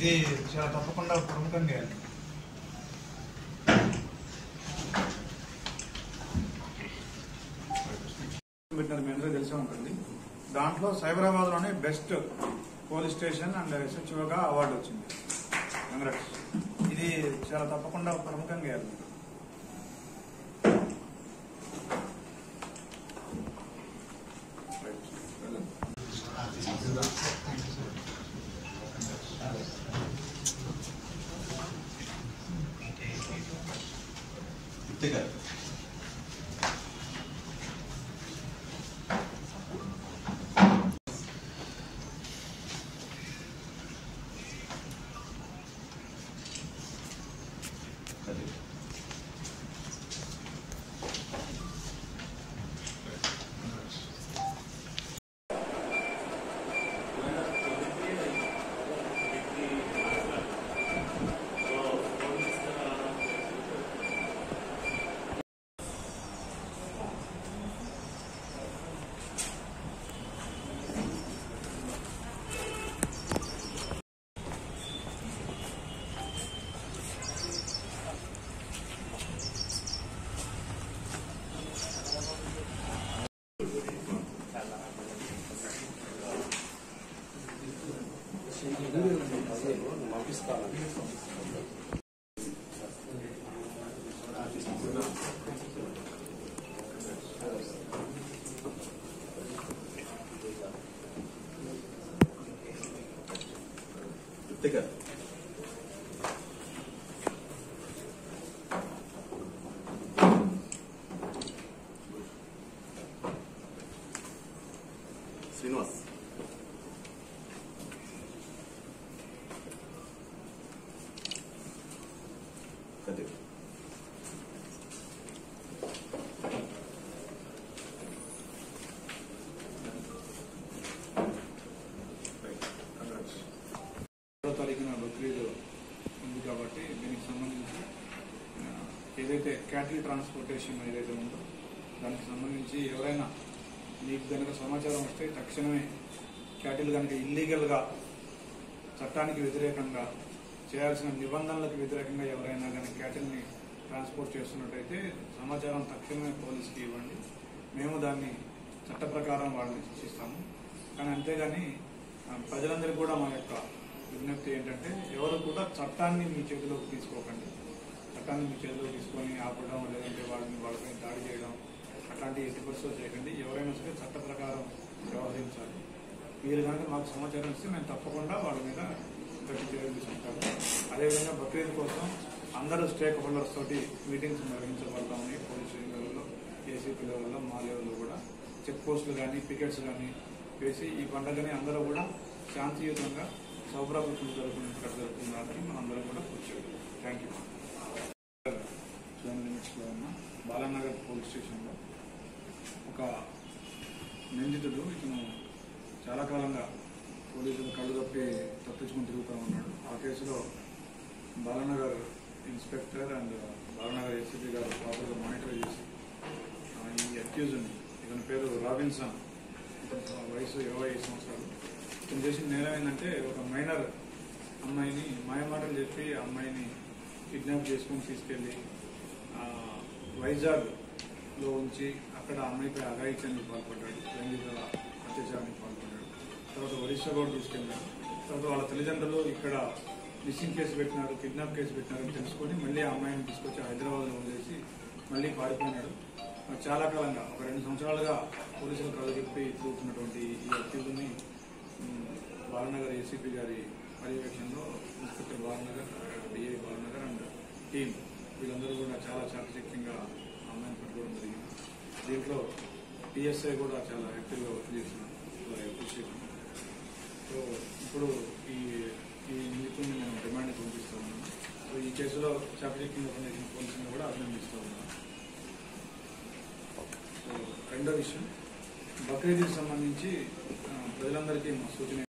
ఇది చాలా తప్పకుండా ప్రముఖంగా పెట్టినారు, మీ అందరికీ తెలిసే ఉంటుంది. దాంట్లో సైబరాబాద్లోనే బెస్ట్ పోలీస్ స్టేషన్ అండ్ ఎస్హెచ్ఓగా అవార్డు వచ్చింది. కంగ్రాట్స్. ఇది చాలా తప్పకుండా ప్రముఖంగా శ్రీనివాస్ కదీర్ తారీఖున బక్రీద్ ఉంది కాబట్టి దీనికి సంబంధించి ఏదైతే క్యాటిల్ ట్రాన్స్పోర్టేషన్ ఏదైతే ఉందో దానికి సంబంధించి ఎవరైనా మీకు కనుక సమాచారం వస్తే తక్షణమే క్యాటిల్ కనుక ఇల్లీగల్గా చట్టానికి వ్యతిరేకంగా చేయాల్సిన నిబంధనలకు వ్యతిరేకంగా ఎవరైనా కనుక క్యాటిల్ని ట్రాన్స్పోర్ట్ చేస్తున్నట్టయితే సమాచారం తక్షణమే పోలీసుకి ఇవ్వండి. మేము దాన్ని చట్ట ప్రకారం వాళ్ళని శిక్షిస్తాము. కానీ అంతేగాని ప్రజలందరికీ కూడా మా యొక్క విజ్ఞప్తి ఏంటంటే ఎవరు కూడా చట్టాన్ని మీ చేతిలోకి తీసుకోకండి. చట్టాన్ని మీ చేతిలోకి తీసుకొని ఆపడం లేదంటే వాళ్ళపై దాడి చేయడం అట్లాంటి ఎట్టి పరిస్థితులు చేయకండి. ఎవరైనా సరే చట్ట ప్రకారం వ్యవహరించాలి. మీరు కనుక మాకు సమాచారం ఇస్తే మేము తప్పకుండా వాళ్ళ మీద గట్టి చర్యలు తీసుకుంటాము. అదేవిధంగా బక్రీద్ కోసం అందరూ స్టేక్ హోల్డర్స్ తోటి మీటింగ్స్ నిర్వహించబడతా ఉన్నాయి. పోలీస్ లెవెల్లో, ఏసీపీ లెవెల్లో, మా లెవెల్లో కూడా చెక్ పోస్టులు కానీ పికెట్స్ కానీ వేసి ఈ పండుగని అందరూ కూడా శాంతియుతంగా సౌభ్రాభివృద్ధి జరుగుతుందని మనందరం కూడా కూర్చోండి. Thank you. లిమిట్స్లో ఉన్న బాలానగర్ పోలీస్ స్టేషన్లో ఒక నిందితుడు ఇతను చాలా కాలంగా పోలీసులు కళ్ళు తప్పించుకుని తిరుగుతూ ఉన్నాడు. ఆ కేసులో Balanagar inspector and Balanagar ACP గారు ప్రాపర్గా మానిటర్ చేసి ఈ అక్యూజ్ని, ఇతని పేరు రాబిన్సన్, ఇతని వయసు 25 సంవత్సరాలు. ఇతను చేసిన నేరం ఏంటంటే ఒక మైనర్ అమ్మాయిని మాయమాటలు చెప్పి ఆ అమ్మాయిని కిడ్నాప్ చేసుకుని తీసుకెళ్లి వైజాగ్లో ఉంచి అక్కడ అమ్మాయిపై అఘాయిత్యానికి పాల్పడ్డాడు, లైంగిక అత్యాచారానికి పాల్పడ్డాడు. తర్వాత ఒడిశా కూడా తీసుకెళ్లాడు. తర్వాత వాళ్ళ తల్లిదండ్రులు ఇక్కడ మిస్సింగ్ కేసు పెట్టినారు, కిడ్నాప్ కేసు పెట్టినారని తెలుసుకొని మళ్ళీ ఆ అమ్మాయిని తీసుకొచ్చి హైదరాబాద్లో వదిలేసి మళ్ళీ పారిపోయినాడు. చాలా కాలంగా ఒక 2 సంవత్సరాలుగా పోలీసులు కళ్ళు చెప్పి తిరుగుతున్నటువంటి ఈ అక్యూజ్ని బాలనగర్ ఏసీపీ గారి పర్యవేక్షణలో inspector Balanagar, DI Balanagar and team వీళ్ళందరూ కూడా చాలా చాకచక్యంగా అమ్మాయిని పట్టుకోవడం జరిగింది. దీంట్లో పిఎస్ఐ కూడా చాలా యాక్టివ్గా వర్క్ చేస్తున్నారు. సో ఇప్పుడు ఈ నిందితుడిని మేము రిమాండ్కి పంపిస్తూ ఉన్నాము. సో ఈ కేసులో చాకచక్యంగా పనిచేసిన పోలీసులను కూడా అభినందిస్తూ ఉన్నాము. సో రెండో విషయం, బక్రీద్కి సంబంధించి ప్రజలందరికీ మా సూచన